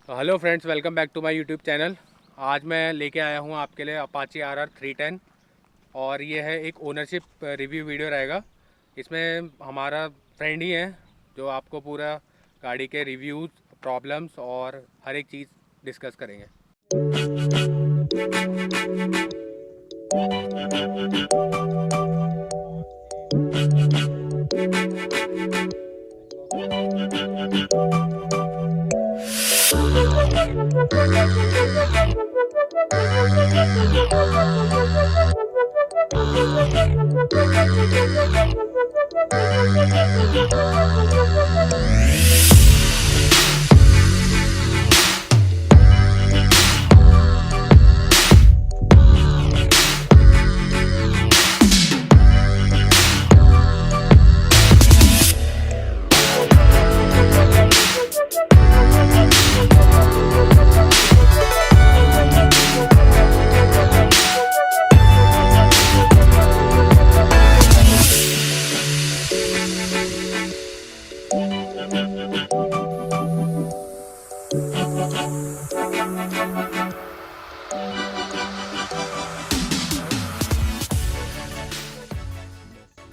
Hello friends, welcome back to my YouTube channel. आज मैं लेके आया हूँ आपके लिए अपाची RR 310 और ये है एक ओनरशिप रिव्यू वीडियो रहेगा। इसमें हमारा फ्रेंड ही है जो आपको पूरा गाड़ी के रिव्यूज़, प्रॉब्लम्स और हर एक चीज़ डिस्कस करेंगे।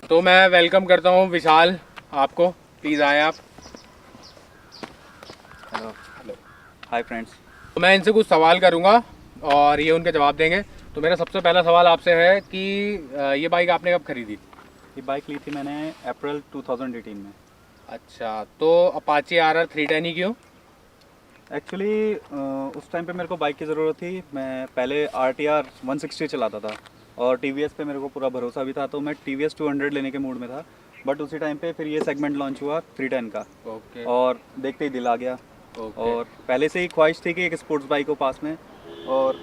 तो मैं वेलकम करता हूँ विशाल आपको, प्लीज़ आए आप। Hello hello. Hi friends. तो मैं इनसे कुछ सवाल करूँगा और ये उनके जवाब देंगे। तो मेरा सबसे पहला सवाल आपसे है कि ये बाइक आपने कब खरीदी? ये बाइक ली थी मैंने अप्रैल 2018 में। अच्छा, तो अपाची RR 310 ही क्यों? एक्चुअली उस टाइम पे मेरे को बाइक की ज़रूरत थी। मैं पहले RTR 160 चलाता था और TVS पे मेरे को पूरा भरोसा भी था, तो मैं TVS 200 लेने के मूड में था। बट उसी टाइम पे फिर ये सेगमेंट लॉन्च हुआ 310 का ओके। और देखते ही दिल आ गया। ओके। और पहले से ही ख्वाहिश थी कि एक स्पोर्ट्स बाइक हो पास में, और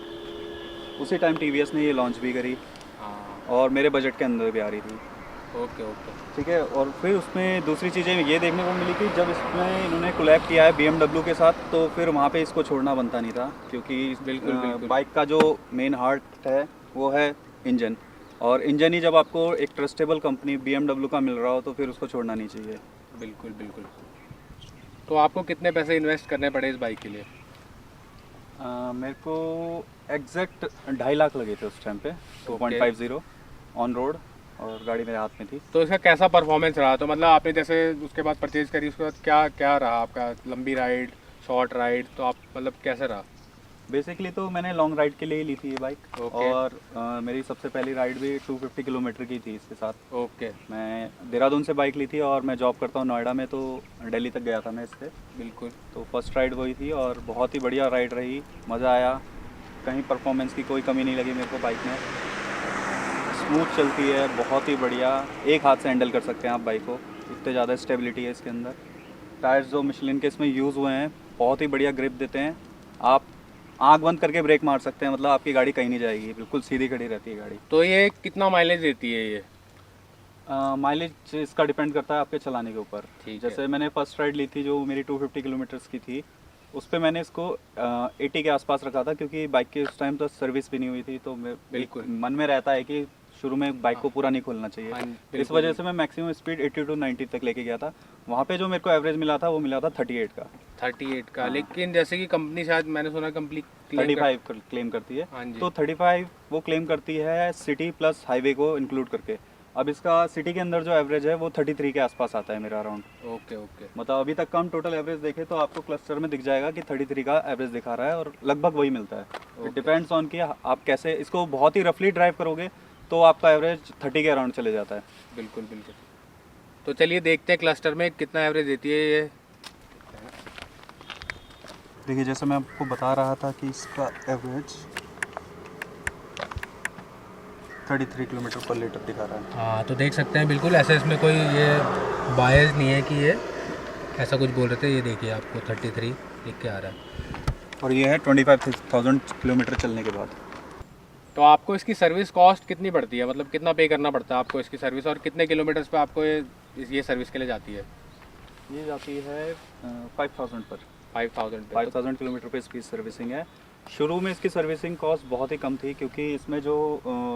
उसी टाइम TVS ने ये लॉन्च भी करी हाँ। और मेरे बजट के अंदर भी आ रही थी। Okay okay. ठीक है। और फिर उसमें दूसरी चीज़ें ये देखने को मिली कि जब इसमें इन्होंने कोलैब किया है BMW के साथ, तो फिर वहाँ पे इसको छोड़ना बनता नहीं था, क्योंकि बिल्कुल बिल्कुल। बाइक का जो मेन हार्ट है वो है इंजन। और इंजन ही जब आपको एक ट्रस्टेबल कंपनी BMW का मिल रहा हो तो फिर उसको छोड़ना नहीं चाहिए। बिल्कुल बिल्कुल। तो आपको कितने पैसे इन्वेस्ट करने पड़े इस बाइक के लिए? मेरे को एग्जैक्ट 2.5 लाख लगे थे उस टाइम पे, 2.50 ऑन रोड, और गाड़ी मेरे हाथ में थी। तो इसका कैसा परफॉर्मेंस रहा? तो मतलब आपने जैसे उसके बाद परचेज करी, उसके बाद क्या क्या रहा आपका? लंबी राइड, शॉर्ट राइड, तो आप मतलब कैसे रहा? बेसिकली तो मैंने लॉन्ग राइड के लिए ही ली थी ये बाइक। ओके। और मेरी सबसे पहली राइड भी 250 किलोमीटर की थी इसके साथ। ओके। मैं देहरादून से बाइक ली थी और मैं जॉब करता हूँ नोएडा में, तो दिल्ली तक गया था मैं इससे। बिल्कुल। तो फर्स्ट राइड वही थी और बहुत ही बढ़िया राइड रही, मज़ा आया। कहीं परफॉर्मेंस की कोई कमी नहीं लगी मेरे को बाइक में। स्मूथ चलती है, बहुत ही बढ़िया। एक हाथ से हैंडल कर सकते हैं आप बाइक को, इतने ज़्यादा स्टेबिलिटी है इसके अंदर। टायर्स जो मिशलिन के इसमें यूज़ हुए हैं बहुत ही बढ़िया ग्रिप देते हैं। आप आंख बंद करके ब्रेक मार सकते हैं, मतलब आपकी गाड़ी कहीं नहीं जाएगी, बिल्कुल सीधी खड़ी रहती है गाड़ी। तो ये कितना माइलेज देती है ये? माइलेज इसका डिपेंड करता है आपके चलाने के ऊपर। ठीक है। जैसे मैंने फर्स्ट राइड ली थी जो मेरी 250 किलोमीटर्स की थी, उस पर मैंने इसको 80 के आसपास रखा था, क्योंकि बाइक की उस टाइम तो सर्विस भी नहीं हुई थी। तो मैं बिल्कुल। मन में रहता है कि शुरू में बाइक को पूरा नहीं खोलना चाहिए। हाँ, इस बिल्कुल वजह से मैं मैक्सिमम स्पीड 80 टू 90 तक लेके गया था। वहाँ पे जो मेरे को एवरेज मिला था वो मिला था 38 का। 38 का। हाँ। लेकिन जैसे कि कंपनी, शायद मैंने सुना कंपनी 35 क्लेम करती है। हाँ जी। तो 35 वो क्लेम करती है सिटी प्लस हाईवे को इंक्लूड करके। अब इसका सिटी के अंदर जो एवरेज है वो 33 के आसपास आता है मेरा अराउंड। Okay okay. मतलब अभी तक का हम टोटल एवरेज देखें तो आपको क्लस्टर में दिख जाएगा कि 33 का एवरेज दिखा रहा है, और लगभग वही मिलता है। इट डिपेंड्स ऑन कि आप कैसे इसको बहुत ही रफली ड्राइव करोगे तो आपका एवरेज 30 के अराउंड चले जाता है। बिल्कुल बिल्कुल। तो चलिए देखते हैं क्लस्टर में कितना एवरेज देती है ये। देखिए, जैसे मैं आपको बता रहा था कि इसका एवरेज 33 किलोमीटर पर लीटर दिखा रहा है। हाँ, तो देख सकते हैं बिल्कुल ऐसे, इसमें कोई ये बायस नहीं है कि ये ऐसा कुछ बोल रहे थे। ये देखिए आपको 33 लिख के आ रहा है। और ये है 25,000 किलोमीटर चलने के बाद। तो आपको इसकी सर्विस कॉस्ट कितनी पड़ती है? मतलब कितना पे करना पड़ता है आपको इसकी सर्विस, और कितने किलोमीटर्स पे आपको ये सर्विस के लिए जाती है? ये जाती है 5,000 पर। 5000 पे। 5,000 किलोमीटर पे इसकी सर्विसिंग है। शुरू में इसकी सर्विसिंग कॉस्ट बहुत ही कम थी, क्योंकि इसमें जो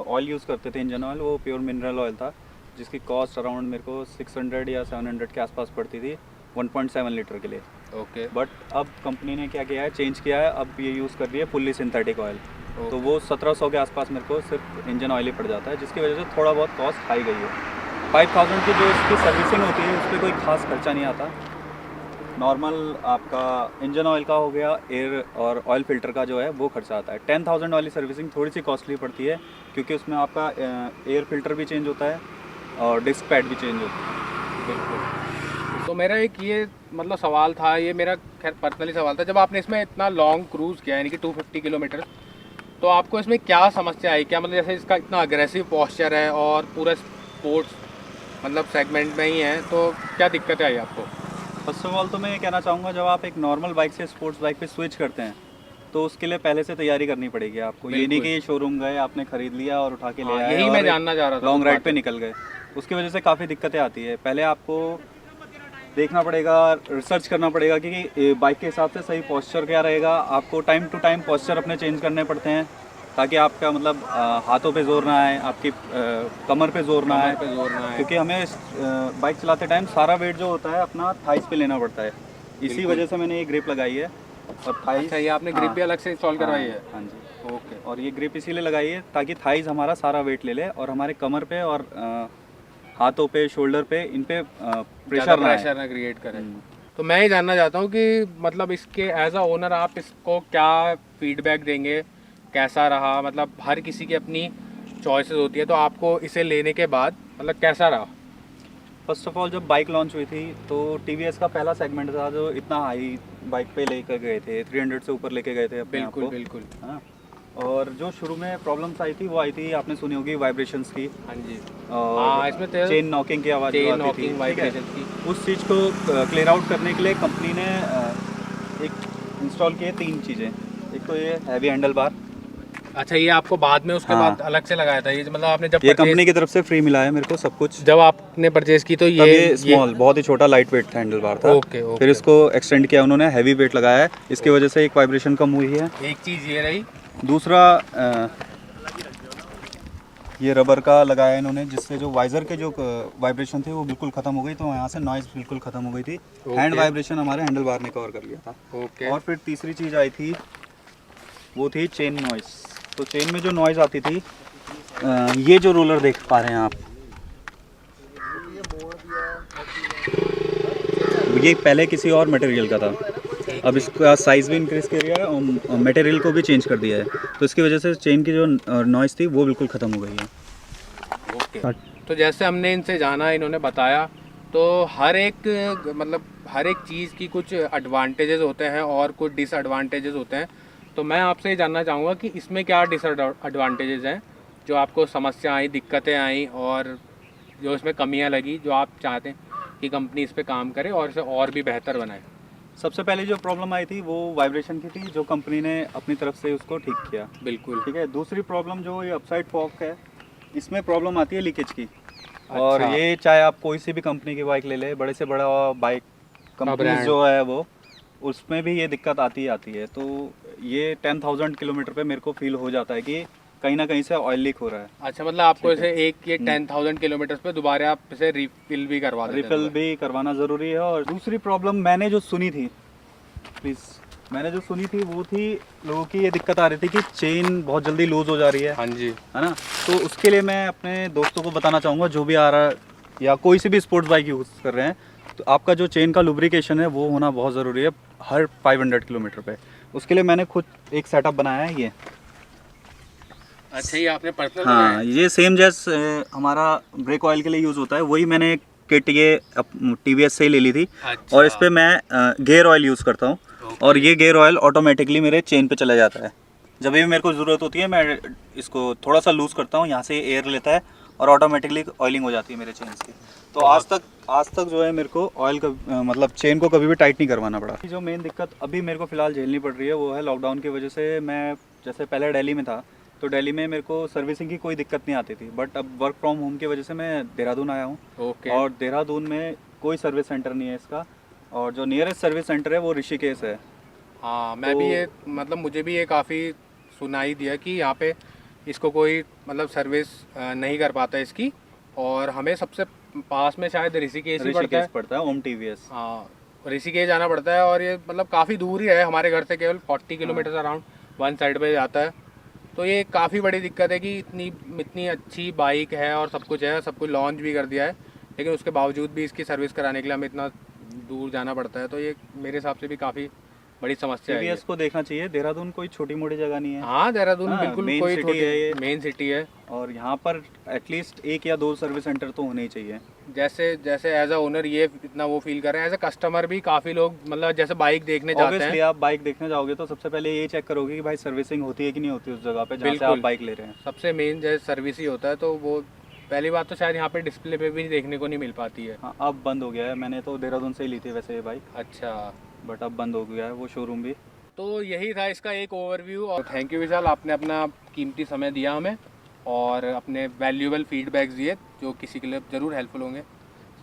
ऑयल यूज़ करते थे इंजन ऑयल, वो प्योर मिनरल ऑयल था, जिसकी कॉस्ट अराउंड मेरे को 600 या 700 के आसपास पड़ती थी 1.7 लीटर के लिए। ओके। बट अब कंपनी ने क्या किया है, चेंज किया है, अब ये यूज़ कर रही है फुल्ली सिंथेटिक ऑयल। तो वो 1700 के आसपास मेरे को सिर्फ इंजन ऑयल ही पड़ जाता है, जिसकी वजह से थोड़ा बहुत कॉस्ट हाई गई है। 5000 की जो इसकी सर्विसिंग होती है उस पर कोई खास खर्चा नहीं आता। नॉर्मल आपका इंजन ऑयल का हो गया, एयर और ऑयल फिल्टर का जो है वो खर्चा आता है। 10,000 वाली सर्विसिंग थोड़ी सी कॉस्टली पड़ती है, क्योंकि उसमें आपका एयर फिल्टर भी चेंज होता है और डिस्क पैड भी चेंज होता है। बिल्कुल। तो मेरा एक ये मतलब सवाल था, ये मेरा खैर पर्सनली सवाल था, जब आपने इसमें इतना लॉन्ग क्रूज़ किया यानी कि 250 किलोमीटर, तो आपको इसमें क्या समस्या आई? क्या मतलब जैसे इसका इतना अग्रेसिव पोस्चर है और पूरा स्पोर्ट्स मतलब सेगमेंट में ही है, तो क्या दिक्कत आई आपको? फर्स्ट ऑफ ऑल तो मैं ये कहना चाहूँगा, जब आप एक नॉर्मल बाइक से स्पोर्ट्स बाइक पे स्विच करते हैं तो उसके लिए पहले से तैयारी करनी पड़ेगी आपको। ये नहीं कि शोरूम गए, आपने खरीद लिया और उठा के ले आए, यही और मैं जानना चाह रहा था। लॉन्ग राइड पे निकल गए। उसकी वजह से काफ़ी दिक्कतें आती है। पहले आपको देखना पड़ेगा, रिसर्च करना पड़ेगा कि बाइक के हिसाब से सही पोस्चर क्या रहेगा। आपको टाइम टू टाइम पोस्चर अपने चेंज करने पड़ते हैं, ताकि आपका मतलब हाथों पे जोर ना आए, आपकी कमर पे जोर ना आए, क्योंकि हमें बाइक चलाते टाइम सारा वेट जो होता है अपना थाइस पे लेना पड़ता है। इसी वजह से मैंने ये ग्रिप लगाई है। और थाइस, अच्छा, ये आपने ग्रिप भी अलग से इंस्टॉल करवाई है? हाँ जी। ओके। और ये ग्रिप इसीलिए लगाई है ताकि थाइस हमारा सारा वेट ले ले और हमारे कमर पे और हाथों पे, शोल्डर पे, इन पे प्रेशर ना क्रिएट करें। तो मैं ये जानना चाहता हूँ कि मतलब इसके एज अ ओनर आप इसको क्या फीडबैक देंगे, कैसा रहा? मतलब हर किसी की अपनी चॉइसेस होती है, तो आपको इसे लेने के बाद मतलब कैसा रहा? फर्स्ट ऑफ ऑल जब बाइक लॉन्च हुई थी तो टीवीएस का पहला सेगमेंट था जो इतना हाई बाइक पे लेकर गए थे, 300 से ऊपर लेके गए थे अपने आप को। बिल्कुल। है ना? और जो शुरू में प्रॉब्लम्स आई थी वो आई थी, आपने सुनी होगी, वाइब्रेशंस की। हाँ जी। और इसमें तो चेन नॉकिंग की आवाज़ जो आती थी, ठीक है? की। उस चीज़ को क्लियर आउट करने के लिए कंपनी ने एक इंस्टॉल किए 3 चीज़ें। एक तो ये हैवी हैंडल बार। अच्छा, ये आपको बाद में उसके हाँ। बाद अलग से लगाया था ये? मतलब आपने जब ये कंपनी की तरफ से फ्री मिला है मेरे को सब कुछ। जब आपने परचेज की तो तब ये स्मॉल, बहुत ही छोटा लाइट वेट हैंडल बार था। ओके। फिर इसको एक्सटेंड किया उन्होंने, हैवी वेट लगाया है, इसकी वजह से एक वाइब्रेशन कम हुई है। एक चीज़ ये रही। दूसरा ये रबर का लगाया इन्होंने, जिससे जो वाइज़र के जो वाइब्रेशन थे वो बिल्कुल ख़त्म हो गई, तो यहाँ से नॉइज़ बिल्कुल ख़त्म हो गई थी। हैंड वाइब्रेशन हमारे हैंडल बार ने कवर कर लिया था। ओके। और फिर तीसरी चीज़ आई थी, वो थी चेन नॉइज़। तो चेन में जो नॉइज़ आती थी, ये जो रोलर देख पा रहे हैं आप, ये पहले किसी और मटेरियल का था, अब इसका साइज़ भी इंक्रीज़ कर दिया है और मटेरियल को भी चेंज कर दिया है, तो इसकी वजह से चेन की जो नॉइज़ थी वो बिल्कुल ख़त्म हो गई है। ओके। तो जैसे हमने इनसे जाना, इन्होंने बताया, तो हर एक मतलब हर एक चीज़ की कुछ एडवांटेजेस होते हैं और कुछ डिसएडवांटेजेस होते हैं। तो मैं आपसे ये जानना चाहूँगा कि इसमें क्या डिसएडवांटेजेस हैं जो आपको समस्या आई, दिक्कतें आई, और जो इसमें कमियाँ लगी, जो आप चाहते हैं कि कंपनी इस पे काम करे और इसे और भी बेहतर बनाए? सबसे पहले जो प्रॉब्लम आई थी वो वाइब्रेशन की थी, जो कंपनी ने अपनी तरफ से उसको ठीक किया। बिल्कुल। ठीक है। दूसरी प्रॉब्लम जो ये अपसाइड फॉक है, इसमें प्रॉब्लम आती है लीकेज की। और अच्छा। ये चाहे आप कोई सी भी कंपनी की बाइक ले ले, बड़े से बड़ा बाइक कंपनी जो है वो, उसमें भी ये दिक्कत आती है। तो ये 10,000 किलोमीटर पे मेरे को फील हो जाता है कि कहीं ना कहीं से ऑयल लीक हो रहा है। अच्छा, मतलब आपको इसे एक ये 10,000 किलोमीटर पे दोबारा आप इसे रिफिल भी करवा देते हैं? रिफिल भी करवाना ज़रूरी है। और दूसरी प्रॉब्लम मैंने जो सुनी थी, वो थी, लोगों की ये दिक्कत आ रही थी कि चेन बहुत जल्दी लूज़ हो जा रही है। हाँ जी। है ना? तो उसके लिए मैं अपने दोस्तों को बताना चाहूँगा, जो भी आ रहा है या कोई सी भी स्पोर्ट्स बाइक यूज़ कर रहे हैं, तो आपका जो चेन का लुब्रिकेशन है वो होना बहुत ज़रूरी है हर 500 किलोमीटर पे। उसके लिए मैंने खुद एक सेटअप बनाया है ये। अच्छा, ये आपने पर्सनल? हाँ, ये सेम जैसे हमारा ब्रेक ऑयल के लिए यूज़ होता है, वही मैंने किट ये TVS से ही ले ली थी। अच्छा। और इस पर मैं गेयर ऑयल यूज़ करता हूँ, और ये गेयर ऑयल ऑटोमेटिकली मेरे चेन पे चला जाता है। जब भी मेरे को ज़रूरत होती है, मैं इसको थोड़ा सा लूज़ करता हूँ, यहाँ से एयर लेता है और ऑटोमेटिकली ऑयलिंग हो जाती है मेरे चेन की। तो आज तक जो है मेरे को ऑयल का मतलब चेन को कभी भी टाइट नहीं करवाना पड़ा। जो मेन दिक्कत अभी मेरे को फ़िलहाल झेलनी पड़ रही है वो है लॉकडाउन की वजह से। मैं जैसे पहले दिल्ली में था, तो दिल्ली में मेरे को सर्विसिंग की कोई दिक्कत नहीं आती थी, बट अब वर्क फ्रॉम होम की वजह से मैं देहरादून आया हूँ। ओके। और देहरादून में कोई सर्विस सेंटर नहीं है इसका, और जो नियरेस्ट सर्विस सेंटर है वो ऋषिकेश है। हाँ, मैं भी ये मतलब मुझे भी ये काफ़ी सुनाई दिया कि यहाँ पे इसको कोई मतलब सर्विस नहीं कर पाता इसकी, और हमें सबसे पास में शायद ऋषिकेश ही पड़ता है। पड़ता है ओम TVS। हाँ, ऋषिकेश जाना पड़ता है और ये मतलब काफ़ी दूर ही है हमारे घर से, केवल 40 किलोमीटर अराउंड वन साइड पे जाता है। तो ये काफ़ी बड़ी दिक्कत है कि इतनी अच्छी बाइक है और सब कुछ है, सब कुछ लॉन्च भी कर दिया है, लेकिन उसके बावजूद भी इसकी सर्विस कराने के लिए हमें इतना दूर जाना पड़ता है। तो ये मेरे हिसाब से भी काफ़ी बड़ी समस्या है। TVS को देखना चाहिए, देहरादून कोई छोटी मोटी जगह नहीं है। हाँ, देहरादून हाँ, बिल्कुल main कोई city छोटी है ये। मेन सिटी है। और यहाँ पर एटलीस्ट 1 या 2 सर्विस सेंटर तो होने ही चाहिए। जैसे एज अ ओनर ये इतना वो फील कर रहे हैं, एज अ कस्टमर भी काफ़ी लोग मतलब जैसे बाइक देखने जाते ऑब्वियसली हैं। आप बाइक देखने जाओगे तो सबसे पहले ये चेक करोगे कि भाई सर्विसिंग होती है कि नहीं होती उस जगह पे जहाँ से आप बिल्कुल। बाइक ले रहे हैं। सबसे मेन जैसे सर्विस ही होता है, तो वो पहली बात तो शायद यहाँ पे डिस्प्ले पे भी देखने को नहीं मिल पाती है। हाँ, अब बंद हो गया है। मैंने तो देहरादून से ही ली थी वैसे ये बाइक, अच्छा, बट अब बंद हो गया है वो शोरूम भी। तो यही था इसका एक ओवरव्यू। और थैंक यू विशाल, आपने अपना कीमती समय दिया हमें और अपने वैल्यूएबल फीडबैक्स दिए जो किसी के लिए ज़रूर हेल्पफुल होंगे।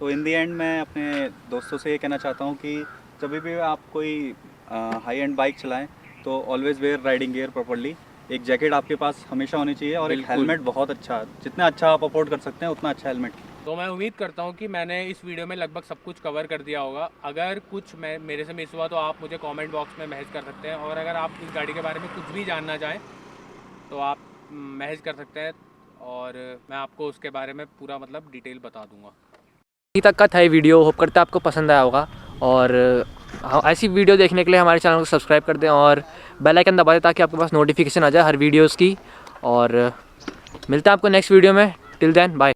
तो इन दी एंड मैं अपने दोस्तों से ये कहना चाहता हूँ कि जब भी आप कोई हाई एंड बाइक चलाएं तो always wear riding gear properly. एक जैकेट आपके पास हमेशा होनी चाहिए और एक बिल्कुल। हेलमेट बहुत अच्छा, जितना अच्छा आप अफोर्ड कर सकते हैं उतना अच्छा हेलमेट। तो मैं उम्मीद करता हूँ कि मैंने इस वीडियो में लगभग सब कुछ कवर कर दिया होगा। अगर कुछ मेरे से मिस हुआ तो आप मुझे कमेंट बॉक्स में मैसेज कर सकते हैं, और अगर आप इस गाड़ी के बारे में कुछ भी जानना चाहें तो आप मैसेज कर सकते हैं और मैं आपको उसके बारे में पूरा मतलब डिटेल बता दूंगा। अभी तक का था ये वीडियो, होप करते हैं आपको पसंद आया होगा। और ऐसी वीडियो देखने के लिए हमारे चैनल को सब्सक्राइब कर दें और बेल आइकन दबा दें ताकि आपके पास नोटिफिकेशन आ जाए हर वीडियोस की। और मिलते हैं आपको नेक्स्ट वीडियो में। Till then bye.